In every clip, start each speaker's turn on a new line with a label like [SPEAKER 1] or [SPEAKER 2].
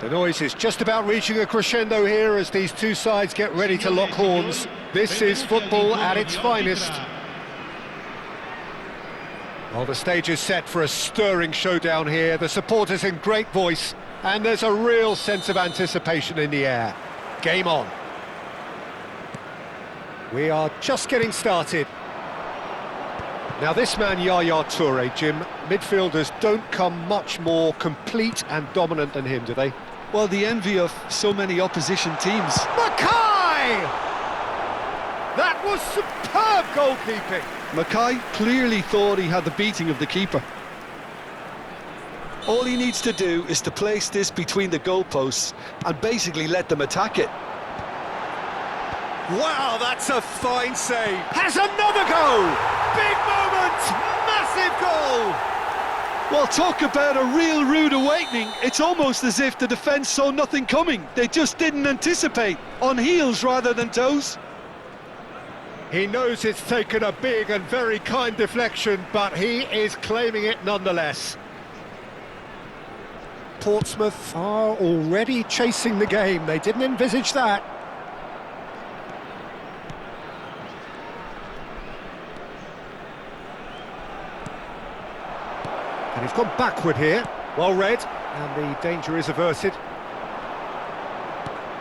[SPEAKER 1] The noise is just about reaching a crescendo here as these two sides get ready to lock horns. This is football at its finest. Well, the stage is set for a stirring showdown here. The supporters in great voice, and there's a real sense of anticipation in the air. Game on. We are just getting started. Now this man, Yaya Toure, Jim, midfielders don't come much more complete and dominant than him, do they?
[SPEAKER 2] Well, the envy of so many opposition teams.
[SPEAKER 1] Mackay! That was superb goalkeeping.
[SPEAKER 2] Mackay clearly thought he had the beating of the keeper. All he needs to do is to place this between the goalposts and basically let them attack it.
[SPEAKER 1] Wow, that's a fine save. Has another go! Big moment! Massive goal!
[SPEAKER 2] Well, talk about a real rude awakening. It's almost as if the defence saw nothing coming. They just didn't anticipate. On heels rather than toes.
[SPEAKER 1] He knows it's taken a big and very kind deflection, but he is claiming it nonetheless. Portsmouth are already chasing the game. They didn't envisage that. And he's gone backward here. Well read, and the danger is averted.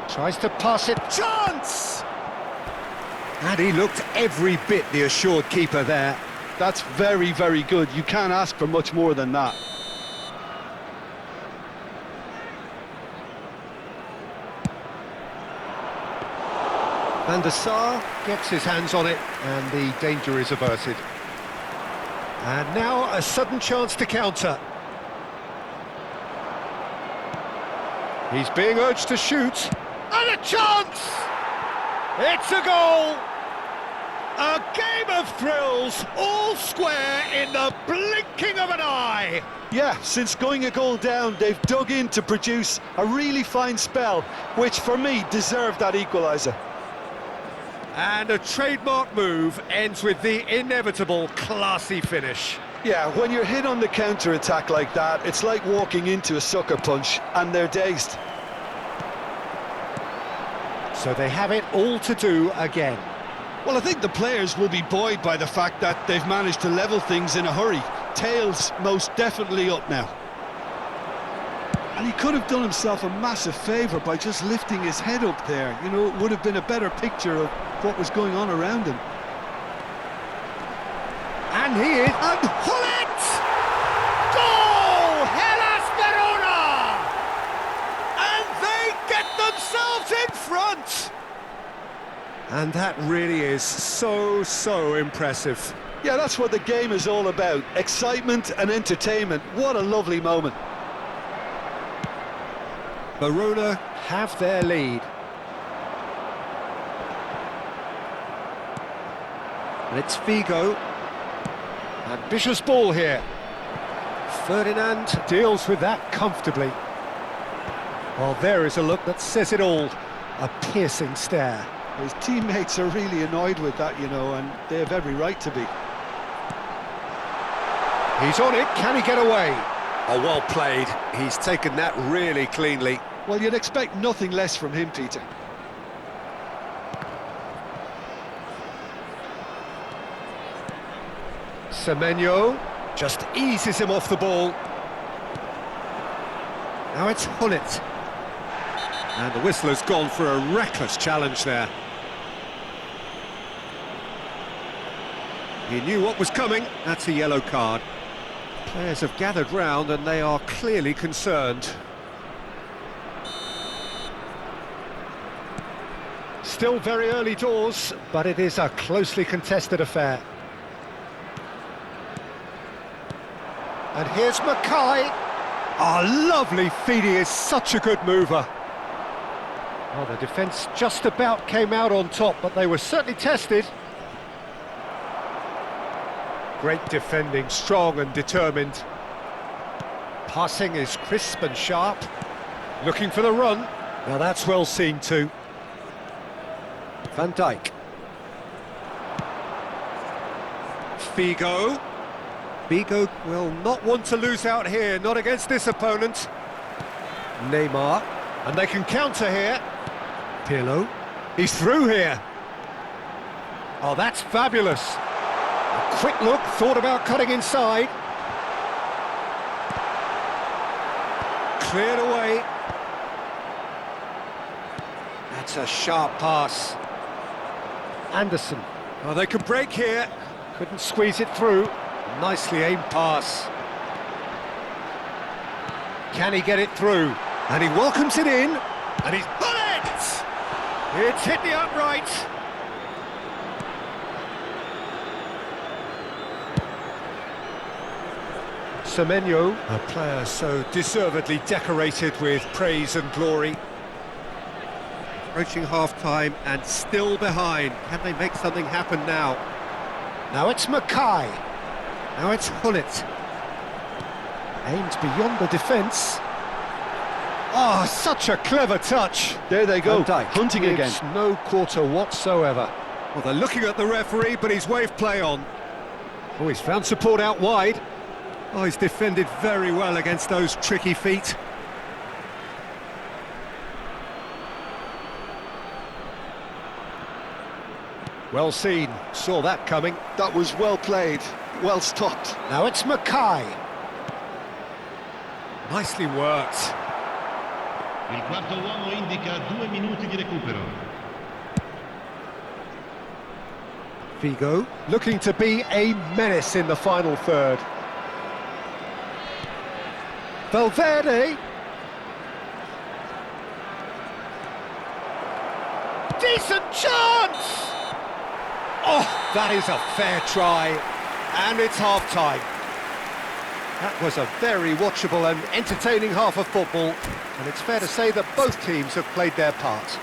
[SPEAKER 1] Tries to pass it. Chance! And he looked every bit the assured keeper there.
[SPEAKER 2] That's very, very good. You can't ask for much more than that.
[SPEAKER 1] Van der Sar gets his hands on it, and the danger is averted. And now a sudden chance to counter. He's being urged to shoot. And a chance! It's a goal! A game of thrills, all square in the blinking of an eye.
[SPEAKER 2] Yeah, since going a goal down, they've dug in to produce a really fine spell, which for me deserved that equaliser.
[SPEAKER 1] And a trademark move ends with the inevitable classy finish.
[SPEAKER 2] Yeah, when you're hit on the counter-attack like that, it's like walking into a sucker punch, and they're dazed.
[SPEAKER 1] So they have it all to do again.
[SPEAKER 2] Well, I think the players will be buoyed by the fact that they've managed to level things in a hurry. Tails most definitely up now. And he could have done himself a massive favour by just lifting his head up there. You know, it would have been a better picture of what was going on around him.
[SPEAKER 1] And he is... And Hullet! Goal! Hellas Verona! And they get themselves in front! And that really is so impressive.
[SPEAKER 2] Yeah, that's what the game is all about. Excitement and entertainment. What a lovely moment.
[SPEAKER 1] Verona have their lead. And it's Figo. Ambitious ball here. Ferdinand deals with that comfortably. Well, there is a look that says it all. A piercing stare.
[SPEAKER 2] His teammates are really annoyed with that, you know, and they have every right to be.
[SPEAKER 1] He's on it. Can he get away? Oh, well played. He's taken that really cleanly.
[SPEAKER 2] Well, you'd expect nothing less from him, Peter.
[SPEAKER 1] Semenyo just eases him off the ball. Now it's Hullet. And the whistler's gone for a reckless challenge there. He knew what was coming. That's a yellow card. Players have gathered round and they are clearly concerned. Still very early doors, but it is a closely contested affair. And here's Mackay. Oh, lovely feed, he is such a good mover. Well, the defence just about came out on top, but they were certainly tested. Great defending, strong and determined. Passing is crisp and sharp. Looking for the run. Now that's well seen too. Van Dijk. Figo. Figo will not want to lose out here, not against this opponent. Neymar. And they can counter here. Pirlo. He's through here. Oh, that's fabulous. A quick look, thought about cutting inside. Cleared away. That's a sharp pass. Anderson. Oh, they could break here. Couldn't squeeze it through. Nicely aimed pass. Can he get it through? And he welcomes it in. And he's put it! It's hit the upright. Semenyo, a player so deservedly decorated with praise and glory. Approaching half-time and still behind. Can they make something happen now? Now it's Mackay. Now it's Hullet. Aimed beyond the defence. Oh, such a clever touch.
[SPEAKER 2] There they go,
[SPEAKER 1] hunting again. No quarter whatsoever. Well, they're looking at the referee, but he's waved play on. Oh, he's found support out wide. Oh, he's defended very well against those tricky feet. Well seen, saw that coming.
[SPEAKER 2] That was well played, well stopped.
[SPEAKER 1] Now it's Mackay. Nicely worked.
[SPEAKER 3] Il quarto uomo indica 2 minuti di recupero.
[SPEAKER 1] Figo, looking to be a menace in the final third. Valverde. Decent chance! Oh, that is a fair try. And it's half-time. That was a very watchable and entertaining half of football. And it's fair to say that both teams have played their part.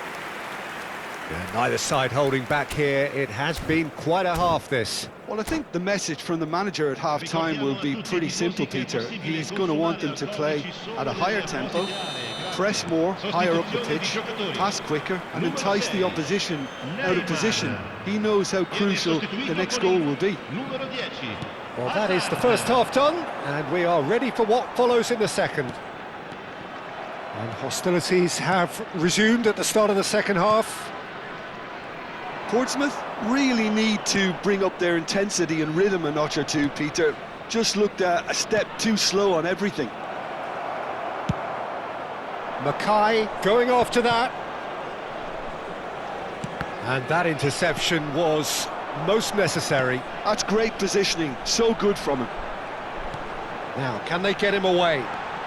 [SPEAKER 1] Yeah, neither side holding back here. It has been quite a half, this.
[SPEAKER 2] Well, I think the message from the manager at half-time will be pretty simple, Peter. He's going to want them to play at a higher tempo, press more, higher up the pitch, pass quicker, and entice the opposition out of position. He knows how crucial the next goal will be.
[SPEAKER 1] Well, that is the first half done, and we are ready for what follows in the second. And hostilities have resumed at the start of the second half.
[SPEAKER 2] Portsmouth really need to bring up their intensity and rhythm a notch or two, Peter. Just looked a step too slow on everything.
[SPEAKER 1] Mackay going after that. And that interception was most necessary.
[SPEAKER 2] That's great positioning, so good from him.
[SPEAKER 1] Now, can they get him away?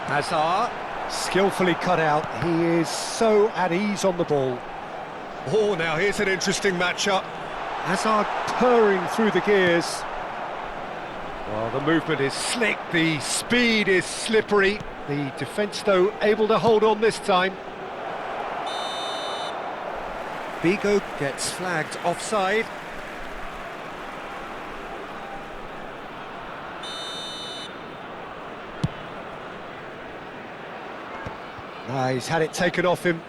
[SPEAKER 1] Hazard, skillfully cut out. He is so at ease on the ball. Oh, now here's an interesting matchup. Hazard purring through the gears. Well, the movement is slick, the speed is slippery. The defence, though, able to hold on this time. Figo gets flagged offside. He's had it taken off him.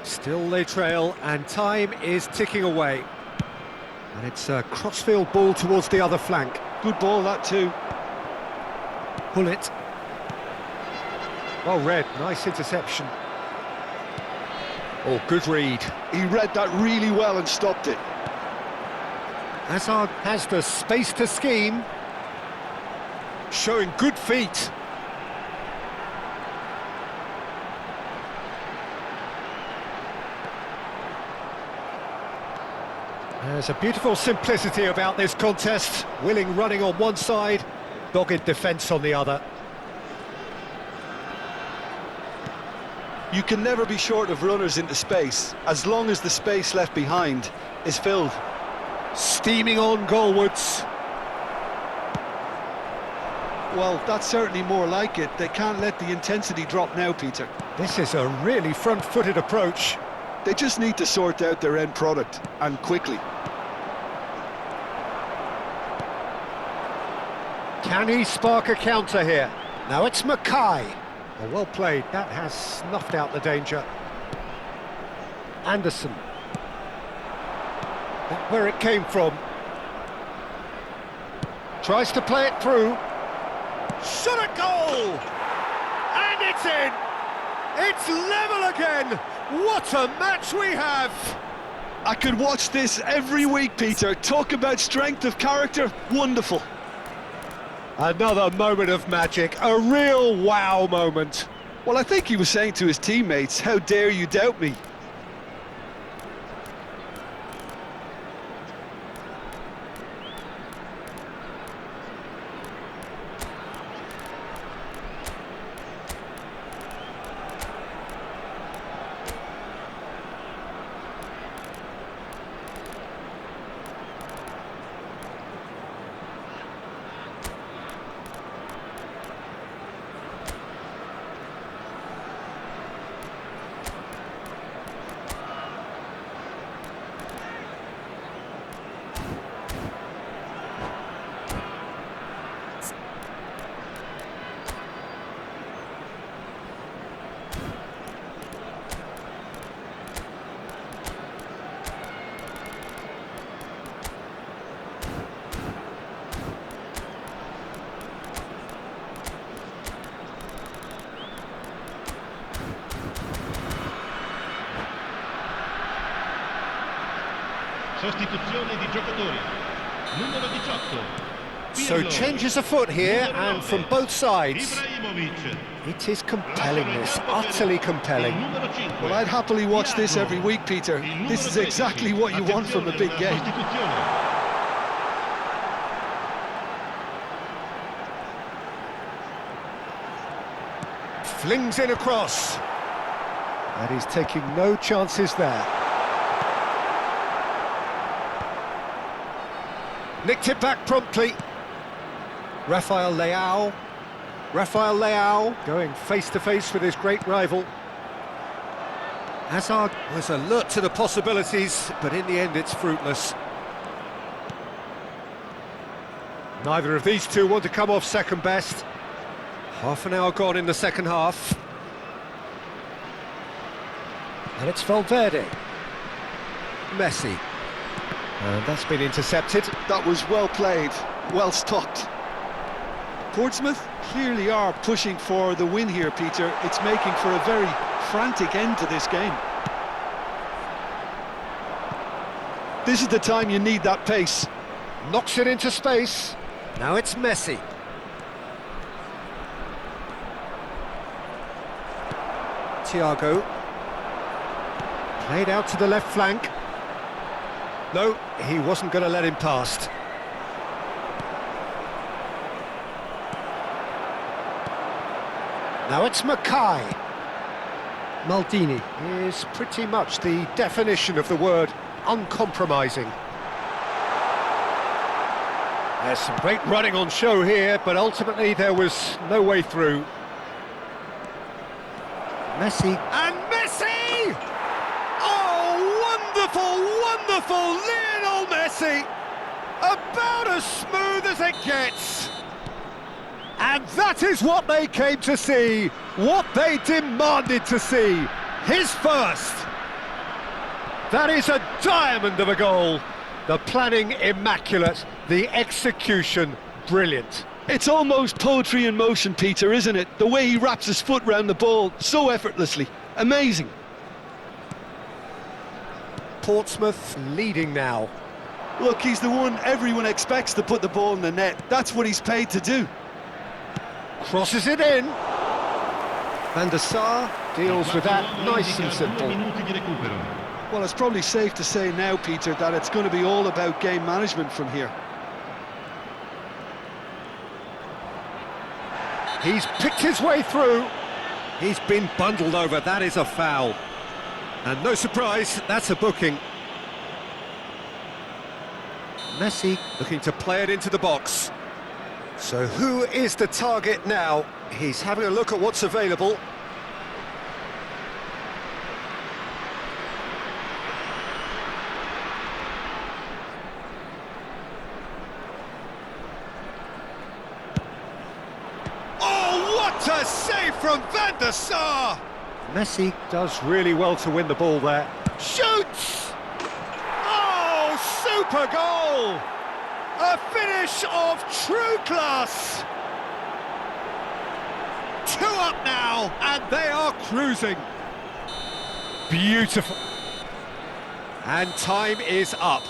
[SPEAKER 1] Still they trail, and time is ticking away. And it's a crossfield ball towards the other flank.
[SPEAKER 2] Good ball, that too.
[SPEAKER 1] Hullet. Well read, nice interception. Oh, good read.
[SPEAKER 2] He read that really well and stopped it.
[SPEAKER 1] Hazard has the space to scheme. Showing good feet. There's a beautiful simplicity about this contest. Willing running on one side, dogged defence on the other.
[SPEAKER 2] You can never be short of runners into space, as long as the space left behind is filled.
[SPEAKER 1] Steaming on goalwards.
[SPEAKER 2] Well, that's certainly more like it. They can't let the intensity drop now, Peter.
[SPEAKER 1] This is a really front-footed approach.
[SPEAKER 2] They just need to sort out their end product, and quickly.
[SPEAKER 1] Can he spark a counter here? Now it's Mackay. Oh, well played, that has snuffed out the danger. Anderson. That's where it came from. Tries to play it through. Shot a goal! And it's in! It's level again! What a match we have!
[SPEAKER 2] I could watch this every week, Peter. Talk about strength of character, wonderful.
[SPEAKER 1] Another moment of magic, a real wow moment.
[SPEAKER 2] Well, I think he was saying to his teammates, how dare you doubt me?
[SPEAKER 3] Sostituzione di giocatori. Numero 18.
[SPEAKER 1] So changes afoot here, and from both sides.
[SPEAKER 3] Ibrahimovic.
[SPEAKER 1] It is compelling, this, utterly compelling.
[SPEAKER 3] Numero 5.
[SPEAKER 2] Well, I'd happily watch this every week, Peter. This is exactly what you want from a big game.
[SPEAKER 1] Flings in across. And he's taking no chances there. Nicked it back promptly. Rafael Leao going face-to-face with his great rival. Hazard was alert to the possibilities, but in the end it's fruitless. Neither of these two want to come off second best. Half an hour gone in the second half. And it's Valverde. Messi. And that's been intercepted.
[SPEAKER 2] That was well played, well stopped. Portsmouth clearly are pushing for the win here, Peter. It's making for a very frantic end to this game. This is the time you need that pace.
[SPEAKER 1] Knocks it into space. Now it's Messi. Thiago. Played out to the left flank. No, he wasn't going to let him past. Now it's Mackay. Maldini is pretty much the definition of the word uncompromising. There's some great running on show here, but ultimately there was no way through. Messi. And Messi! Oh, wonderful, wonderful Lionel Messi! About as smooth as it gets. And that is what they came to see, what they demanded to see. His first. That is a diamond of a goal. The planning immaculate, the execution brilliant.
[SPEAKER 2] It's almost poetry in motion, Peter, isn't it? The way he wraps his foot round the ball so effortlessly. Amazing.
[SPEAKER 1] Portsmouth leading now.
[SPEAKER 2] Look, he's the one everyone expects to put the ball in the net. That's what he's paid to do.
[SPEAKER 1] Crosses it in. Van der Sar deals with that nice and simple.
[SPEAKER 2] Well, it's probably safe to say now, Peter, that it's going to be all about game management from here.
[SPEAKER 1] He's picked his way through. He's been bundled over. That is a foul. And no surprise, that's a booking. Messi looking to play it into the box. So who is the target now? He's having a look at what's available. Oh, what a save from Van der Sar! Messi does really well to win the ball there. Shoots! Oh, super goal! A finish of true class! 2 up now, and they are cruising. Beautiful. And time is up.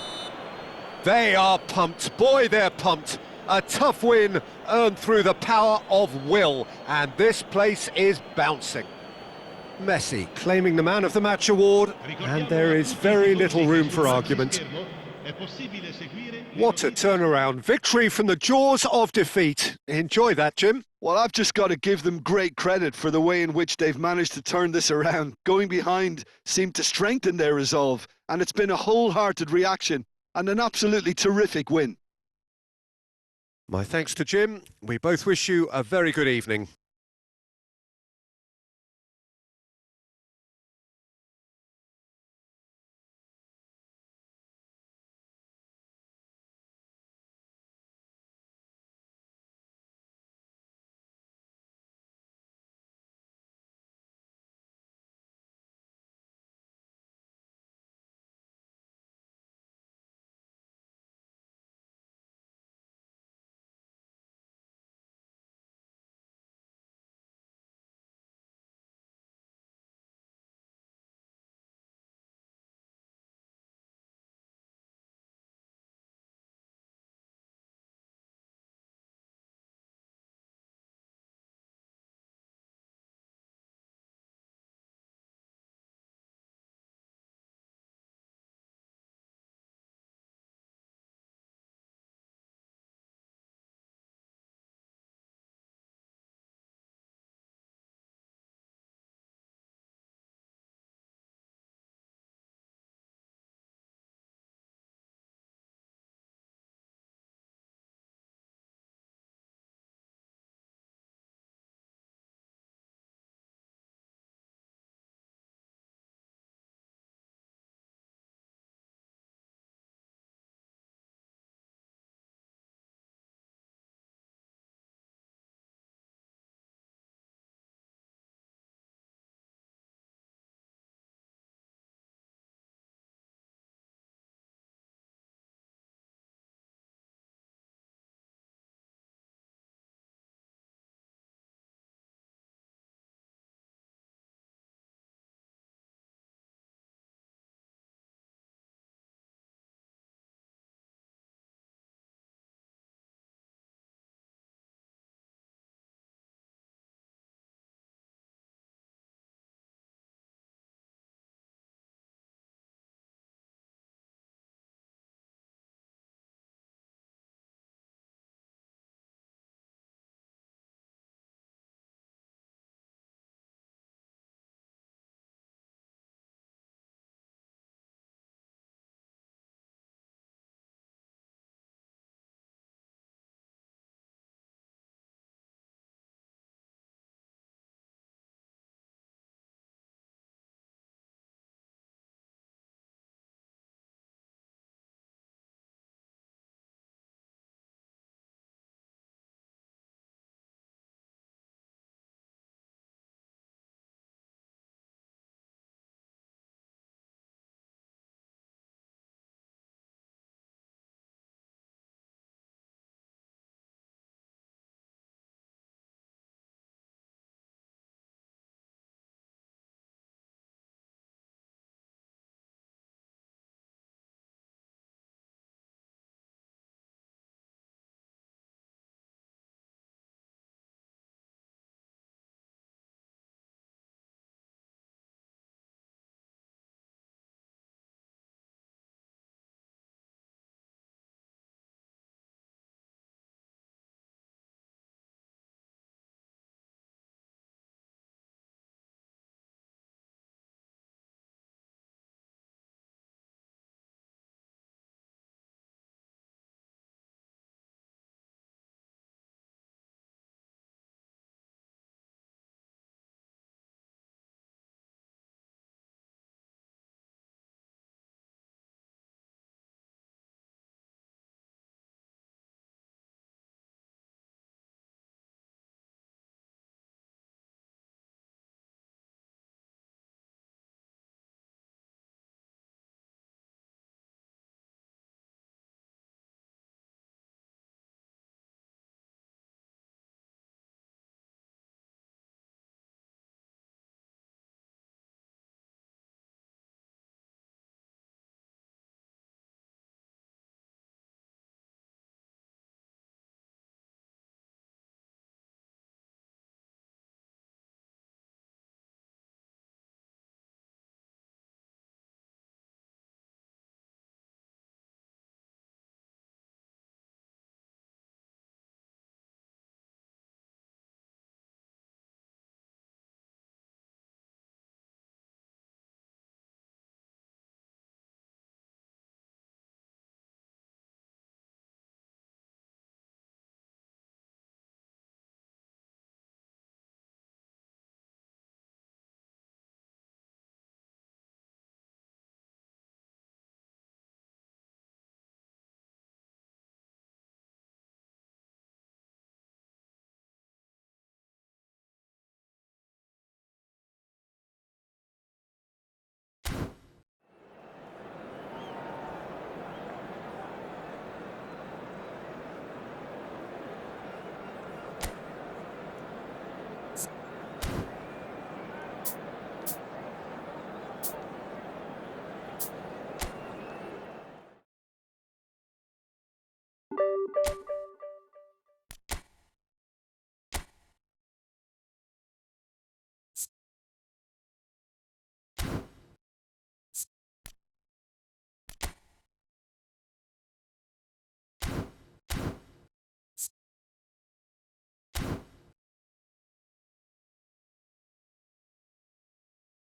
[SPEAKER 1] They are pumped. Boy, they're pumped. A tough win earned through the power of will, and this place is bouncing. Messi claiming the Man of the Match award, and there is very little room for argument. What a turnaround. Victory from the jaws of defeat. Enjoy that, Jim.
[SPEAKER 2] Well, I've just got to give them great credit for the way in which they've managed to turn this around. Going behind seemed to strengthen their resolve, and it's been a wholehearted reaction and an absolutely terrific win.
[SPEAKER 1] My thanks to Jim. We both wish you a very good evening.